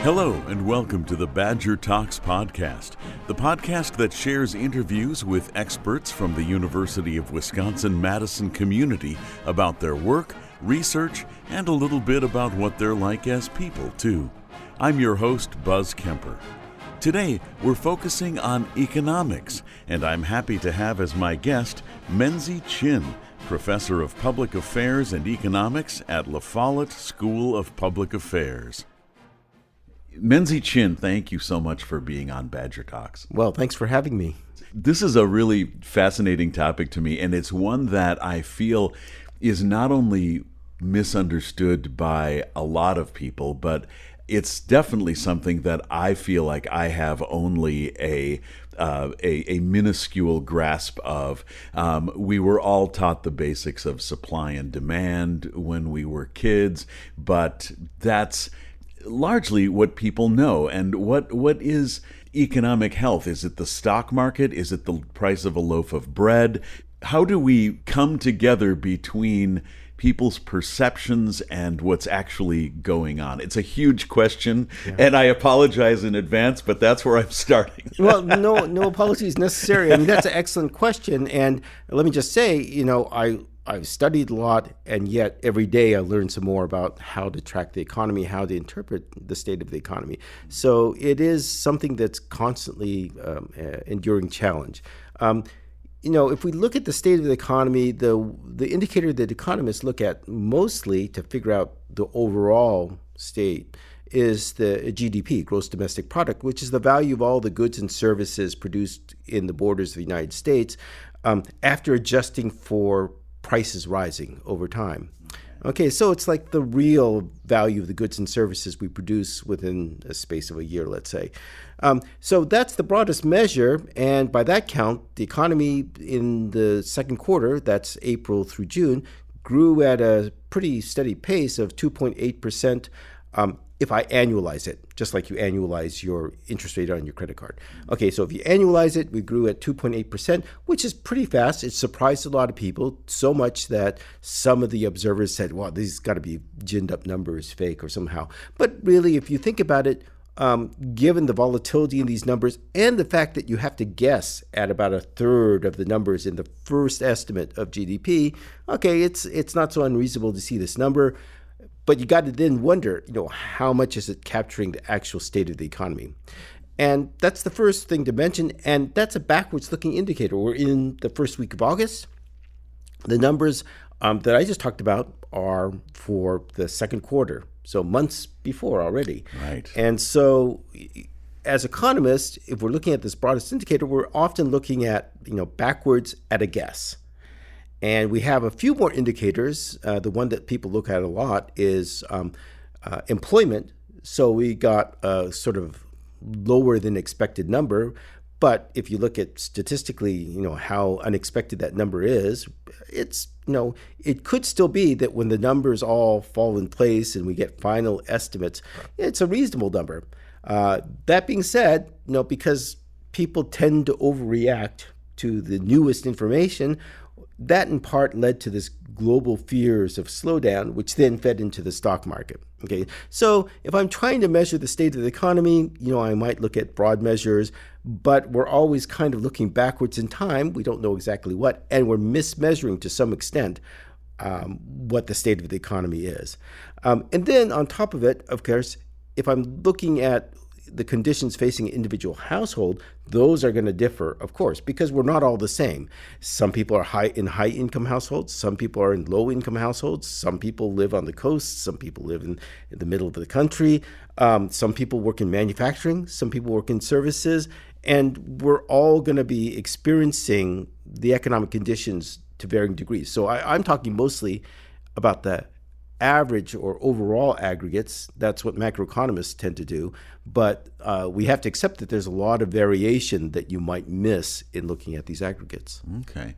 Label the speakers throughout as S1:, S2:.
S1: Hello and welcome to the Badger Talks podcast, the podcast that shares interviews with experts from the University of Wisconsin-Madison community about their work, research, and a little bit about what they're like as people, too. I'm your host, Buzz Kemper. Today, we're focusing on economics, and I'm happy to have as my guest Menzie Chinn, Professor of Public Affairs and Economics at La Follette School of Public Affairs. Menzie Chinn, thank you so much for being on Badger Talks.
S2: Well, thanks for having me.
S1: This is a really fascinating topic to me, and it's one that I feel is not only misunderstood by a lot of people, but it's definitely something that I feel like I have only a minuscule grasp of. We were all taught the basics of supply and demand when we were kids, but that's largely what people know. And what is economic health? Is it the stock market? Is it the price of a loaf of bread? How do we come together between people's perceptions and what's actually going on? It's a huge question, and I apologize in advance, but that's where I'm starting.
S2: Well, no apologies necessary. I mean, that's an excellent question. And let me just say, I've studied a lot, and yet every day I learn some more about how to track the economy, how to interpret the state of the economy. So it is something that's constantly enduring challenge. If we look at the state of the economy, the indicator that economists look at mostly to figure out the overall state is the GDP, gross domestic product, which is the value of all the goods and services produced in the borders of the United States after adjusting for prices rising over time. Okay, so it's like the real value of the goods and services we produce within a space of a year, let's say. So that's the broadest measure, and by that count, the economy in the second quarter, that's April through June, grew at a pretty steady pace of 2.8%. If I annualize it, just like you annualize your interest rate on your credit card. Okay, so if you annualize it, we grew at 2.8%, which is pretty fast. It surprised a lot of people, so much that some of the observers said, well, these got to be ginned up numbers, fake or somehow. But really, if you think about it, given the volatility in these numbers and the fact that you have to guess at about a third of the numbers in the first estimate of GDP, okay, it's not so unreasonable to see this number. But you got to then wonder, how much is it capturing the actual state of the economy? And that's the first thing to mention, and that's a backwards-looking indicator. We're in the first week of August. The numbers that I just talked about are for the second quarter, so months before already.
S1: Right.
S2: And so as economists, if we're looking at this broadest indicator, we're often looking at, backwards at a guess. And we have a few more indicators. The one that people look at a lot is employment. So we got a sort of lower than expected number. But if you look at statistically, how unexpected that number is, it's, it could still be that when the numbers all fall in place and we get final estimates, it's a reasonable number. That being said, because people tend to overreact to the newest information, that in part led to this global fears of slowdown, which then fed into the stock market. Okay, so if I'm trying to measure the state of the economy, I might look at broad measures, but we're always kind of looking backwards in time. We don't know exactly what, and we're mismeasuring to some extent what the state of the economy is. And then on top of it, of course, if I'm looking at the conditions facing an individual household, those are going to differ, of course, because we're not all the same. Some people are in high-income households. Some people are in low-income households. Some people live on the coast. Some people live in the middle of the country. Some people work in manufacturing. Some people work in services. And we're all going to be experiencing the economic conditions to varying degrees. So I'm talking mostly about the average or overall aggregates. That's what macroeconomists tend to do. But we have to accept that there's a lot of variation that you might miss in looking at these aggregates.
S1: Okay.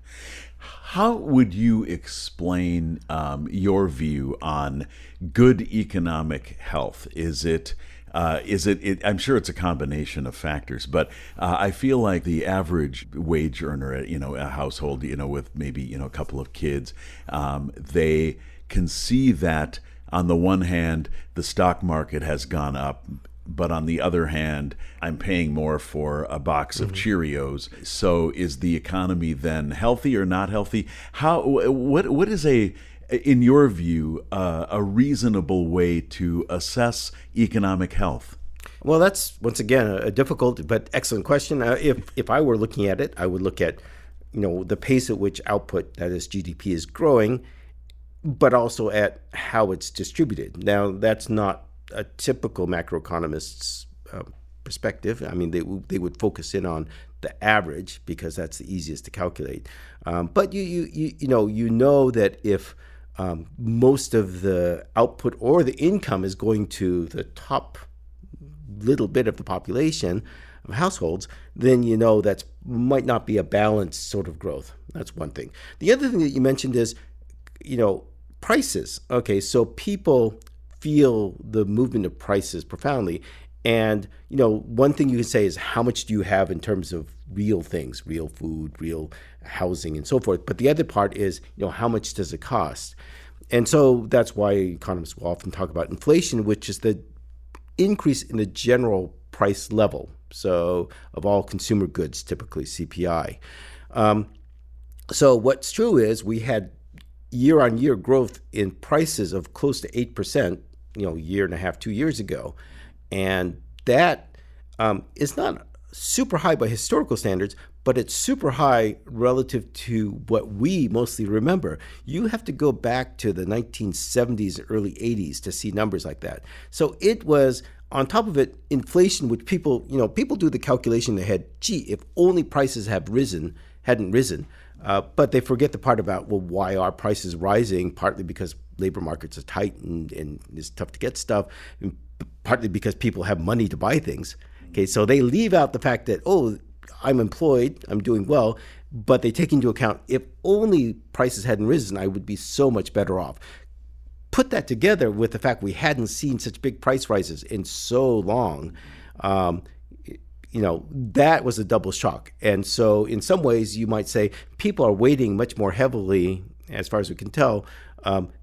S1: How would you explain your view on good economic health? Is it I'm sure it's a combination of factors, but I feel like the average wage earner at, a household, with maybe, a couple of kids, they can see that on the one hand, the stock market has gone up but on the other hand, I'm paying more for a box of Cheerios. So is the economy then healthy or not healthy? What is in your view, a reasonable way to assess economic health?
S2: Well, that's once again a difficult but excellent question. If I were looking at it, I would look at the pace at which output, that is GDP, is growing, but also at how it's distributed. Now, that's not a typical macroeconomist's perspective. I mean, they would focus in on the average because that's the easiest to calculate. But you know that if most of the output or the income is going to the top little bit of the population of households, then that might not be a balanced sort of growth. That's one thing. The other thing that you mentioned is, prices. Okay, so people feel the movement of prices profoundly. And, one thing you can say is how much do you have in terms of real things, real food, real housing, and so forth. But the other part is, how much does it cost? And so that's why economists will often talk about inflation, which is the increase in the general price level, so of all consumer goods, typically CPI. So what's true is we had year-on-year growth in prices of close to 8%, a year and a half, 2 years ago. And that is not super high by historical standards, but it's super high relative to what we mostly remember. You have to go back to the 1970s, early 80s to see numbers like that. So it was, on top of it, inflation, which people do the calculation in their head, gee, if only prices hadn't risen, but they forget the part about, well, why are prices rising? Partly because labor markets are tight and it's tough to get stuff, and partly because people have money to buy things. Okay, so they leave out the fact that, I'm employed, I'm doing well, but they take into account, if only prices hadn't risen, I would be so much better off. Put that together with the fact we hadn't seen such big price rises in so long, that was a double shock. And so in some ways, you might say people are weighting much more heavily, as far as we can tell,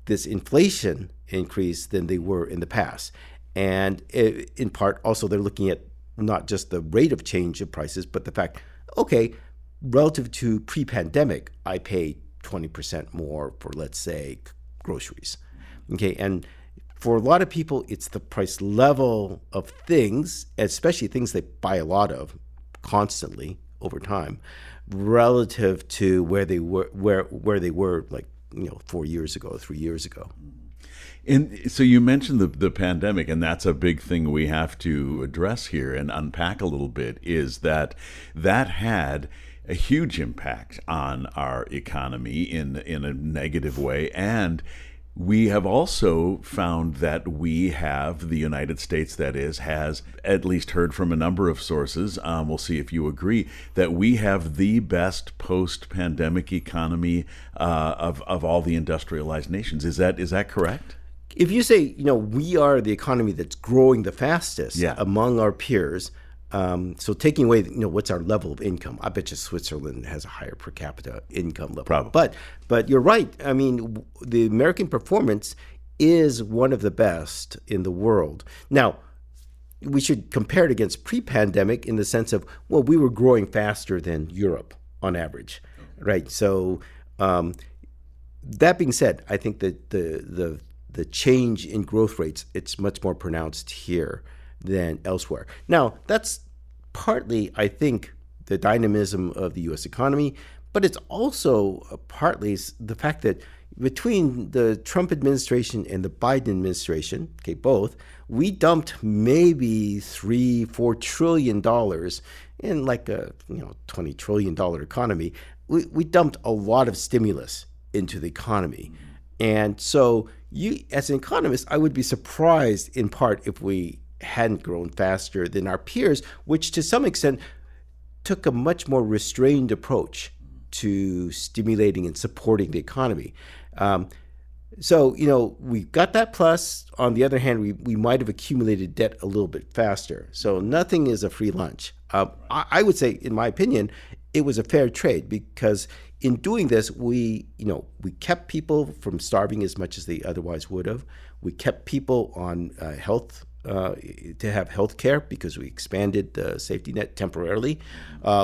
S2: this inflation increase than they were in the past. And in part, also, they're looking at not just the rate of change of prices, but the fact, okay, relative to pre-pandemic, I pay 20% more for, let's say, groceries. Okay, and for a lot of people, it's the price level of things, especially things they buy a lot of constantly over time, relative to where they were, like 4 years ago, 3 years ago.
S1: And so you mentioned the pandemic, and that's a big thing we have to address here and unpack a little bit, is that had a huge impact on our economy in a negative way. And we have also found that the United States, that is, has at least heard from a number of sources, we'll see if you agree, that we have the best post-pandemic economy of all the industrialized nations. Is that correct?
S2: If you say, we are the economy that's growing the fastest among our peers, so taking away, what's our level of income? I bet you Switzerland has a higher per capita income level.
S1: Probably.
S2: But you're right. I mean, the American performance is one of the best in the world. Now, we should compare it against pre-pandemic in the sense of, well, we were growing faster than Europe on average, right? So that being said, I think that the change in growth rates, it's much more pronounced here than elsewhere. Now, that's partly, I think, the dynamism of the U.S. economy, but it's also partly the fact that between the Trump administration and the Biden administration, okay, both, we dumped maybe $3-4 trillion in like a $20 trillion economy. We dumped a lot of stimulus into the economy. And so you, as an economist, I would be surprised in part if we hadn't grown faster than our peers, which to some extent took a much more restrained approach to stimulating and supporting the economy. So, we got that plus. On the other hand, we might have accumulated debt a little bit faster. So nothing is a free lunch. I would say, in my opinion, it was a fair trade because in doing this, we kept people from starving as much as they otherwise would have. We kept people on health to have health care because we expanded the safety net temporarily.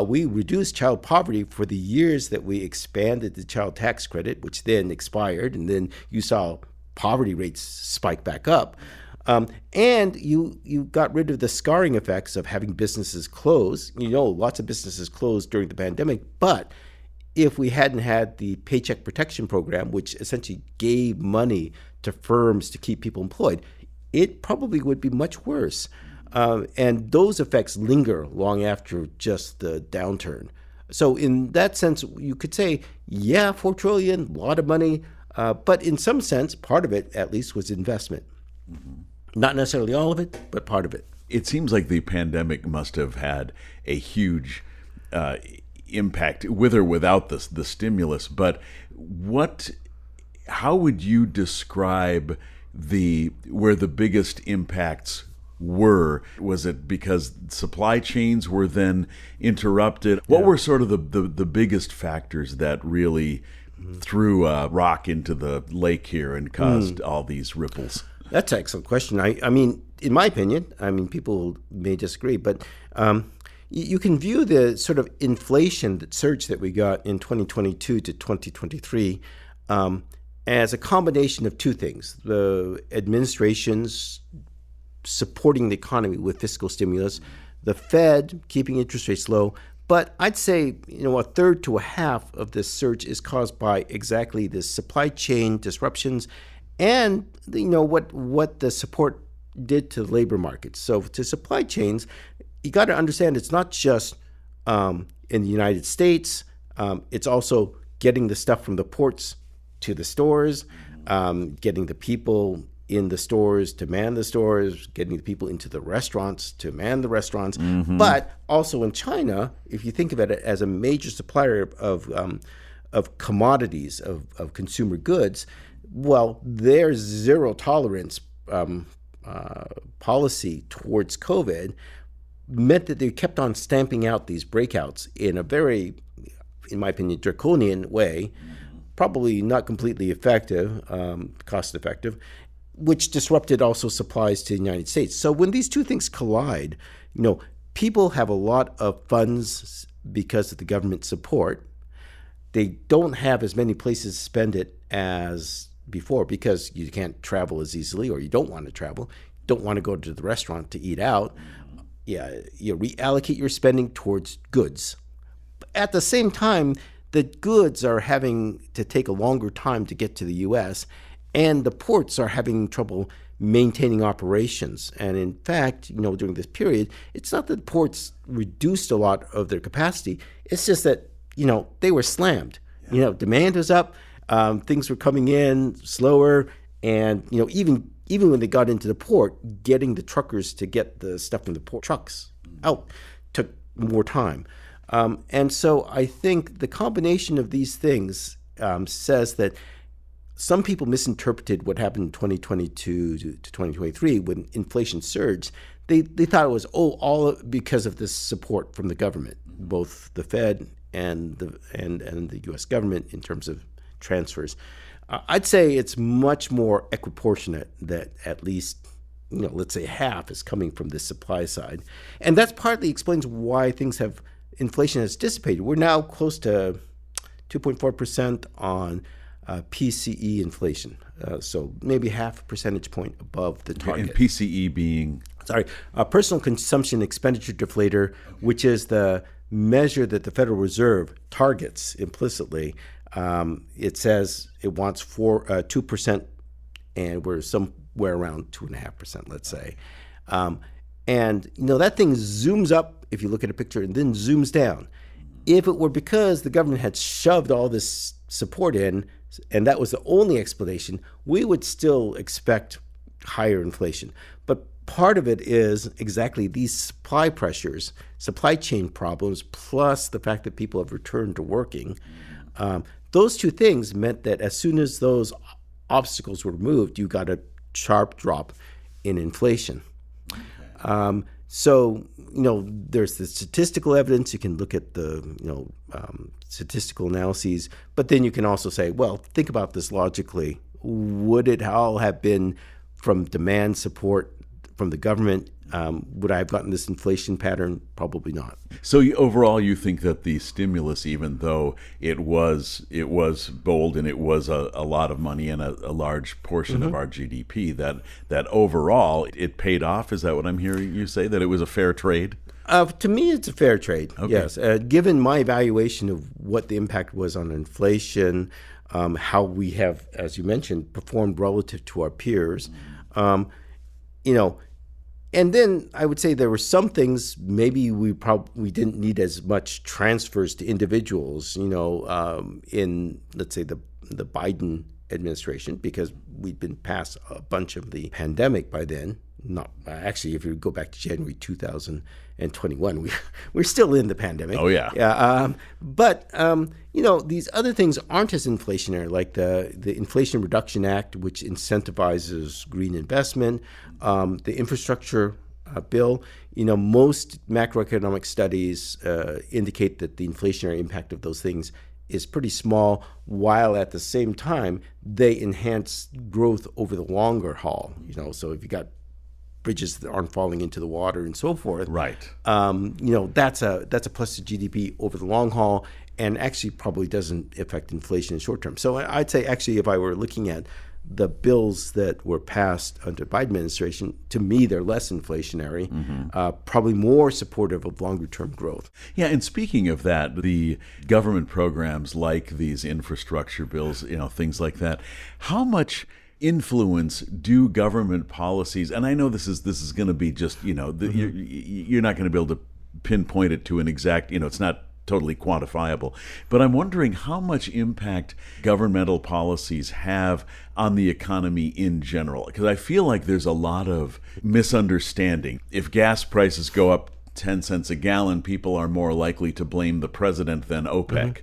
S2: We reduced child poverty for the years that we expanded the child tax credit, which then expired, and then you saw poverty rates spike back up. And you got rid of the scarring effects of having businesses close. Lots of businesses closed during the pandemic, but if we hadn't had the Paycheck Protection Program, which essentially gave money to firms to keep people employed, it probably would be much worse. And those effects linger long after just the downturn. So in that sense, you could say, yeah, $4 trillion, a lot of money. But in some sense, part of it, at least, was investment. Mm-hmm. Not necessarily all of it, but part of it.
S1: It seems like the pandemic must have had a huge impact, with or without the stimulus. But how would you describe where the biggest impacts were? Was it because supply chains were then interrupted? What were sort of the biggest factors that really threw a rock into the lake here and caused all these ripples?
S2: That's an excellent question. I mean, in my opinion, people may disagree, but you can view the sort of inflation surge that we got in 2022 to 2023 as a combination of two things: the administration's supporting the economy with fiscal stimulus, the Fed keeping interest rates low. But I'd say, a third to a half of this surge is caused by exactly the supply chain disruptions and, what the support did to the labor market. So to supply chains, you got to understand it's not just in the United States. It's also getting the stuff from the ports to the stores, getting the people in the stores to man the stores, getting the people into the restaurants to man the restaurants. Mm-hmm. But also in China, if you think of it as a major supplier of commodities, of consumer goods, well, their zero tolerance policy towards COVID meant that they kept on stamping out these breakouts in a very, in my opinion, draconian way, probably not completely effective, cost effective, which disrupted also supplies to the United States. So when these two things collide, people have a lot of funds because of the government support. They don't have as many places to spend it as before because you can't travel as easily, or you don't want to travel, don't want to go to the restaurant to eat out. Yeah, you reallocate your spending towards goods. At the same time, the goods are having to take a longer time to get to the U.S., and the ports are having trouble maintaining operations. And in fact, during this period, it's not that the ports reduced a lot of their capacity. It's just that, they were slammed. Yeah. Demand was up, things were coming in slower, and, even when they got into the port, getting the truckers to get the stuff from the port trucks out took more time. And so I think the combination of these things says that some people misinterpreted what happened in 2022 to 2023 when inflation surged. They thought it was all because of this support from the government, both the Fed and the U.S. government in terms of transfers. I'd say it's much more equiproportionate that at least, let's say half is coming from the supply side. And that's partly explains why inflation has dissipated. We're now close to 2.4% on PCE inflation, so maybe half a percentage point above the target.
S1: And PCE being?
S2: Personal consumption expenditure deflator, which is the measure that the Federal Reserve targets implicitly. It says it wants 2%, and we're somewhere around 2.5%, let's say. And that thing zooms up if you look at a picture and then zooms down. If it were because the government had shoved all this support in, and that was the only explanation, we would still expect higher inflation. But part of it is exactly these supply pressures, supply chain problems, plus the fact that people have returned to working. Those two things meant that as soon as those obstacles were removed, you got a sharp drop in inflation. So there's the statistical evidence. You can look at the, statistical analyses, but then you can also say, well, think about this logically. Would it all have been from demand support from the government? Would I have gotten this inflation pattern? Probably not.
S1: So overall, you think that the stimulus, even though it was bold and it was a lot of money and a large portion of our GDP, that overall it paid off? Is that what I'm hearing you say? That it was a fair trade?
S2: To me, it's a fair trade.
S1: Okay.
S2: Yes, given my evaluation of what the impact was on inflation, how we have, as you mentioned, performed relative to our peers, And then I would say there were some things maybe we didn't need as much transfers to individuals, in, let's say, the Biden administration, because we'd been past a bunch of the pandemic by then. Not actually, if you go back to January 2021, we're still in the pandemic.
S1: Oh yeah.
S2: Yeah. But these other things aren't as inflationary, like the Inflation Reduction Act, which incentivizes green investment, the infrastructure bill. Most macroeconomic studies indicate that the inflationary impact of those things is pretty small, while at the same time they enhance growth over the longer haul. So if you got bridges that aren't falling into the water and so forth,
S1: right?
S2: That's a plus to GDP over the long haul, and actually probably doesn't affect inflation in the short term. So I'd say actually, if I were looking at the bills that were passed under Biden administration, to me they're less inflationary, probably more supportive of longer term growth.
S1: Yeah, and speaking of that, the government programs like these infrastructure bills, things like that, how much influence do government policies, and I know this is going to be just, you're not going to be able to pinpoint it to an exact, it's not totally quantifiable, but I'm wondering how much impact governmental policies have on the economy in general, because I feel like there's a lot of misunderstanding. If gas prices go up 10 cents a gallon, people are more likely to blame the president than OPEC.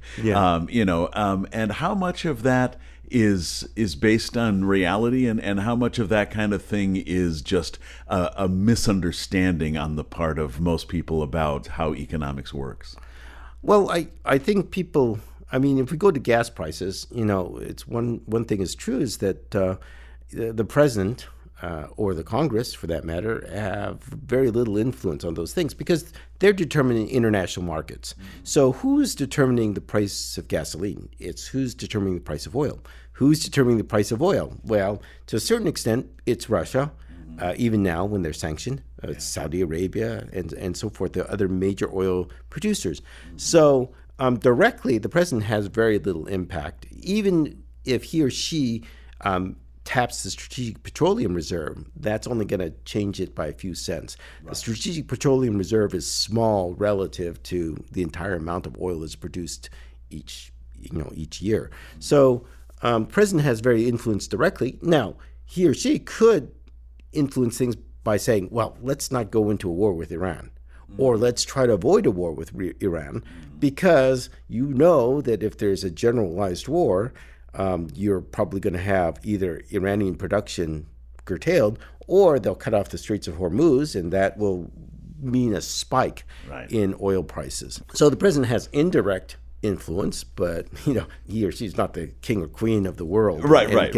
S1: And how much of that is based on reality, and how much of that kind of thing is just a misunderstanding on the part of most people about how economics works?
S2: Well, I think people, if we go to gas prices, it's one thing is true, is that the president or the Congress, for that matter, have very little influence on those things because they're determining international markets. So who's determining the price of gasoline? It's who's determining the price of oil. Who's determining the price of oil? Well, to a certain extent, it's Russia, even now when they're sanctioned. It's Saudi Arabia and so forth, the other major oil producers. So directly, the president has very little impact, even if he or she taps the Strategic Petroleum Reserve. That's only going to change it by a few cents. Right. The Strategic Petroleum Reserve is small relative to the entire amount of oil that's produced each year. So president has very influence directly. Now, he or she could influence things by saying, well, let's not go into a war with Iran, or let's try to avoid a war with Iran, because that if there's a generalized war, you're probably going to have either Iranian production curtailed, or they'll cut off the Straits of Hormuz, and that will mean a spike in oil prices. So the president has indirect influence, but he or she's not the king or queen of the world.
S1: Right.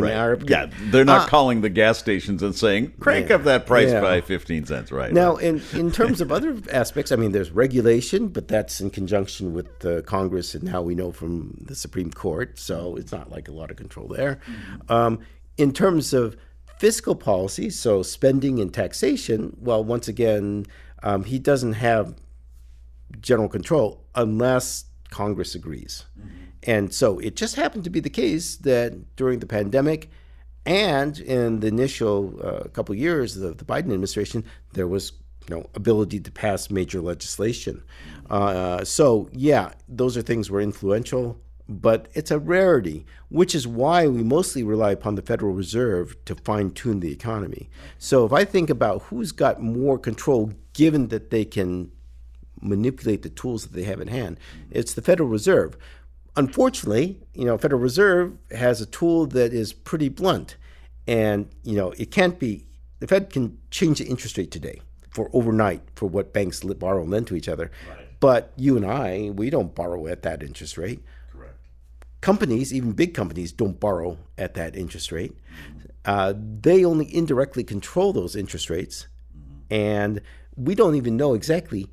S1: Yeah, they're not calling the gas stations and saying, crank up that price by 15 cents, right?
S2: Now, in terms of other aspects, there's regulation, but that's in conjunction with the Congress, and now we know from the Supreme Court, so it's not like a lot of control there. In terms of fiscal policy, so spending and taxation, well, once again, he doesn't have general control unless Congress agrees. And so it just happened to be the case that during the pandemic and in the initial couple of years of the Biden administration, there was ability to pass major legislation. So yeah, those are things were influential, but it's a rarity, which is why we mostly rely upon the Federal Reserve to fine-tune the economy. So if I think about who's got more control, given that they can manipulate the tools that they have in hand, it's the Federal Reserve. Unfortunately, Federal Reserve has a tool that is pretty blunt, and it can't be. The Fed can change the interest rate today. for overnight for what banks borrow and lend to each other.
S1: Right.
S2: But you and I, we don't borrow at that interest rate.
S1: Correct.
S2: Companies, even big companies, don't borrow at that interest rate. They only indirectly control those interest rates. And we don't even know exactly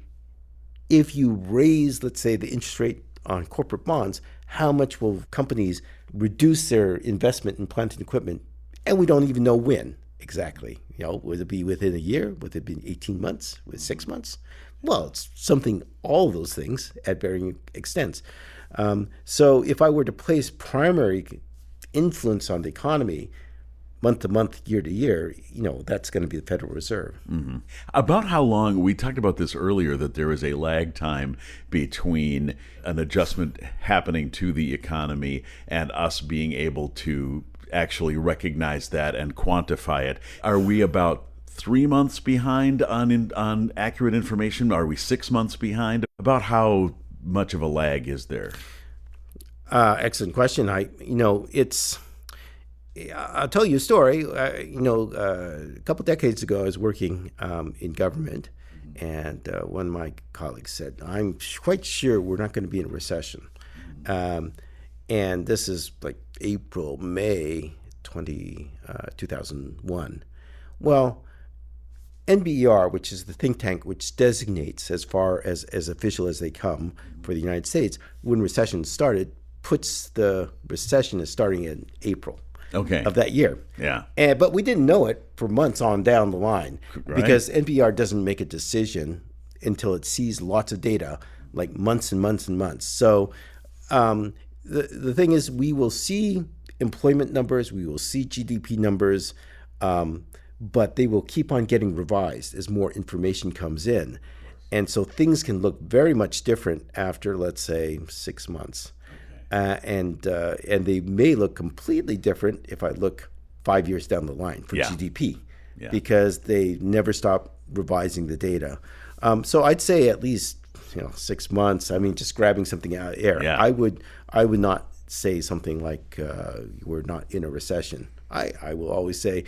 S2: if you raise, let's say, the interest rate on corporate bonds, how much will companies reduce their investment in plant and equipment? And we don't even know when exactly. Would it be within a year? Would it be 18 months? With 6 months? Well, it's something, all of those things at varying extents. So if I were to place primary influence on the economy month to month, year to year, that's going to be the Federal Reserve.
S1: Mm-hmm. About how long, we talked about this earlier, that there is a lag time between an adjustment happening to the economy and us being able to actually recognize that and quantify it. Are we about 3 months behind on accurate information? Are we 6 months behind? About how much of a lag is there?
S2: Excellent question. I'll tell you a story. A couple decades ago, I was working in government, and one of my colleagues said, "I'm quite sure we're not going to be in a recession." And this is like April, May 2001. Well, NBER, which is the think tank which designates, as far as official as they come for the United States, when recession started, puts the recession as starting in April of that year.
S1: Yeah.
S2: But we didn't know it for months on down the line,
S1: right,
S2: because NBER doesn't make a decision until it sees lots of data, like months and months and months. So the thing is, we will see employment numbers, we will see GDP numbers, but they will keep on getting revised as more information comes in. And so things can look very much different after, let's say, 6 months. And they may look completely different if I look 5 years down the line for GDP, because they never stop revising the data. So I'd say at least 6 months. I mean, just grabbing something out of the air.
S1: Yeah.
S2: I would not say something like we're not in a recession. I will always say,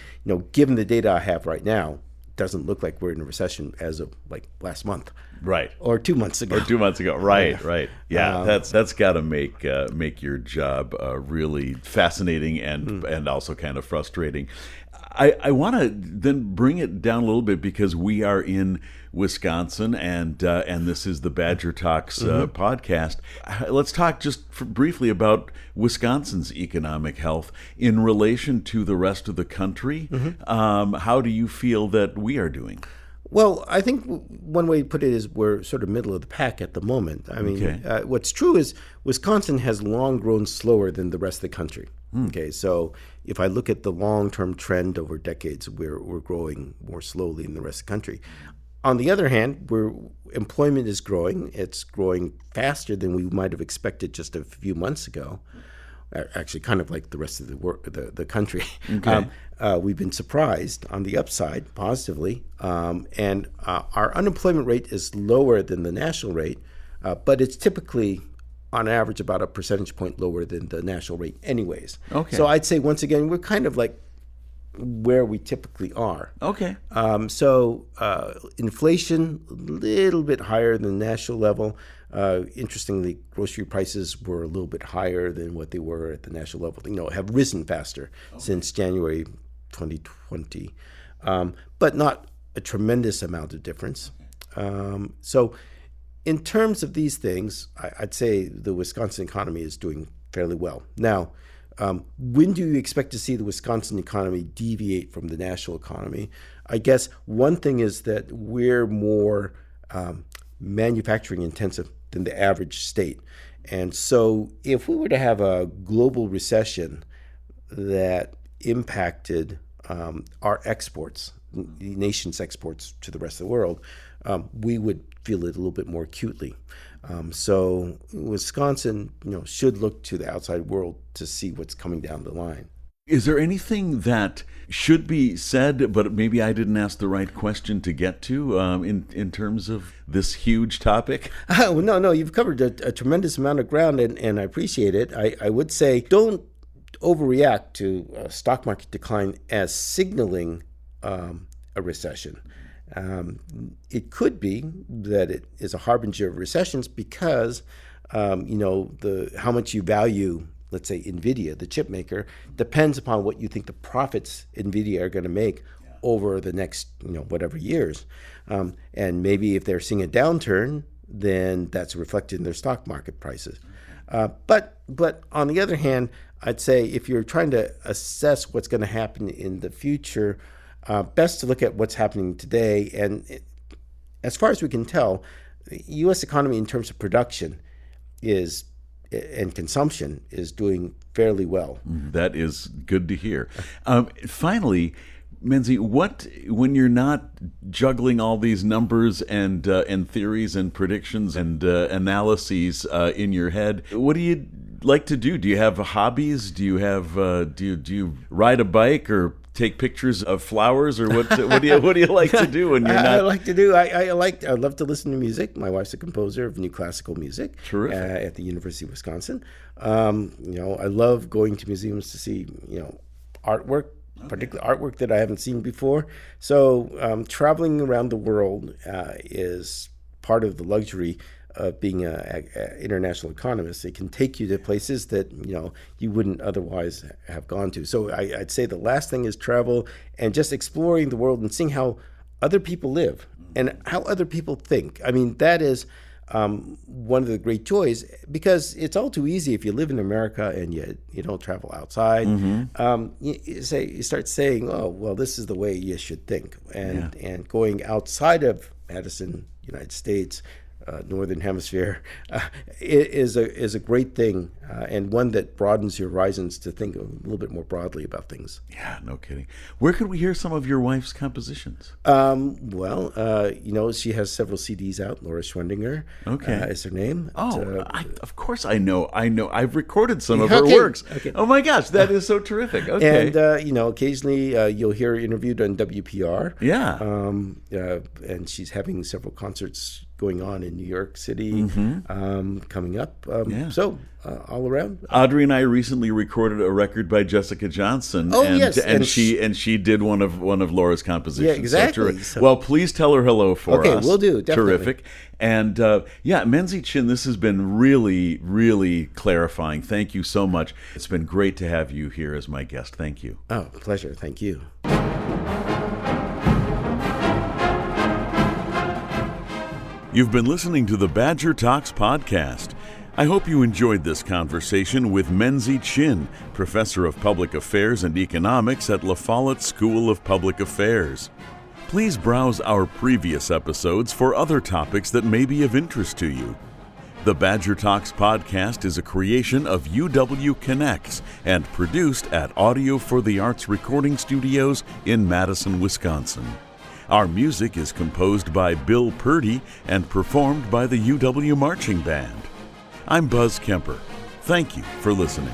S2: given the data I have right now, it doesn't look like we're in a recession as of like last month.
S1: Right.
S2: Or 2 months ago.
S1: Right, right. Yeah, that's got to make your job really fascinating and also kind of frustrating. I want to then bring it down a little bit, because we are in Wisconsin, and this is the Badger Talks podcast. Let's talk just briefly about Wisconsin's economic health in relation to the rest of the country. How do you feel that we are doing?
S2: Well, I think one way to put it is we're sort of middle of the pack at the moment. I mean, what's true is Wisconsin has long grown slower than the rest of the country. Okay, so if I look at the long-term trend over decades, we're growing more slowly than the rest of the country. On the other hand, employment is growing. It's growing faster than we might have expected just a few months ago. Actually, kind of like the rest of the country.
S1: Okay.
S2: We've been surprised on the upside positively, and our unemployment rate is lower than the national rate, but it's typically on average about a percentage point lower than the national rate anyways.
S1: Okay.
S2: So I'd say, once again, we're kind of like where we typically are.
S1: Okay.
S2: So inflation, a little bit higher than the national level. Interestingly, grocery prices were a little bit higher than what they were at the national level. Have risen faster since January 2020, but not a tremendous amount of difference. So in terms of these things, I'd say the Wisconsin economy is doing fairly well. Now, when do you expect to see the Wisconsin economy deviate from the national economy? I guess one thing is that we're more manufacturing intensive than the average state. And so if we were to have a global recession that impacted our exports, the nation's exports to the rest of the world, we would feel it a little bit more acutely. So Wisconsin, should look to the outside world to see what's coming down the line.
S1: Is there anything that should be said, but maybe I didn't ask the right question to get to in terms of this huge topic?
S2: No, you've covered a tremendous amount of ground, and I appreciate it. I would say, don't overreact to a stock market decline as signaling a recession. It could be that it is a harbinger of recessions because, how much you value, let's say, NVIDIA, the chip maker, depends upon what you think the profits NVIDIA are going to make over the next, whatever years. And maybe if they're seeing a downturn, then that's reflected in their stock market prices. But on the other hand, I'd say if you're trying to assess what's going to happen in the future, best to look at what's happening today. And as far as we can tell, the U.S. economy in terms of production and consumption is doing fairly well.
S1: That is good to hear. Finally, Menzie, when you're not juggling all these numbers and theories and predictions and analyses in your head, what do you like to do? Do you have hobbies? Do you have do you ride a bike or take pictures of flowers, or what do you like to do when you're not?
S2: I like to do. I love to listen to music. My wife's a composer of new classical music.
S1: Terrific.
S2: At the University of Wisconsin. I love going to museums to see artwork. Particular artwork that I haven't seen before. So traveling around the world is part of the luxury of being an international economist. It can take you to places that you wouldn't otherwise have gone to. So I'd say the last thing is travel and just exploring the world and seeing how other people live and how other people think. I mean, that is one of the great joys, because it's all too easy if you live in America and you don't travel outside. You start saying, oh, well, this is the way you should think. And going outside of Madison, United States, Northern Hemisphere, is a great thing, and one that broadens your horizons to think a little bit more broadly about things.
S1: Yeah, no kidding. Where could we hear some of your wife's compositions?
S2: She has several CDs out. Laura Schwendinger is her name.
S1: Of course I know. I've recorded some of her works. Okay. Oh my gosh, that is so terrific. Okay.
S2: And occasionally you'll hear her interviewed on WPR.
S1: Yeah.
S2: And she's having several concerts going on in New York City coming up. So all around.
S1: Audrey and I recently recorded a record by Jessica Johnson. And she did one of Laura's compositions.
S2: Yeah, exactly.
S1: So well, please tell her hello for us.
S2: Okay, we'll do. Definitely.
S1: Terrific. And Menzie Chinn, this has been really, really clarifying. Thank you so much. It's been great to have you here as my guest. Thank you.
S2: Oh, pleasure. Thank you.
S1: You've been listening to the Badger Talks podcast. I hope you enjoyed this conversation with Menzie Chinn, Professor of Public Affairs and Economics at La Follette School of Public Affairs. Please browse our previous episodes for other topics that may be of interest to you. The Badger Talks podcast is a creation of UW Connects and produced at Audio for the Arts Recording Studios in Madison, Wisconsin. Our music is composed by Bill Purdy and performed by the UW Marching Band. I'm Buzz Kemper. Thank you for listening.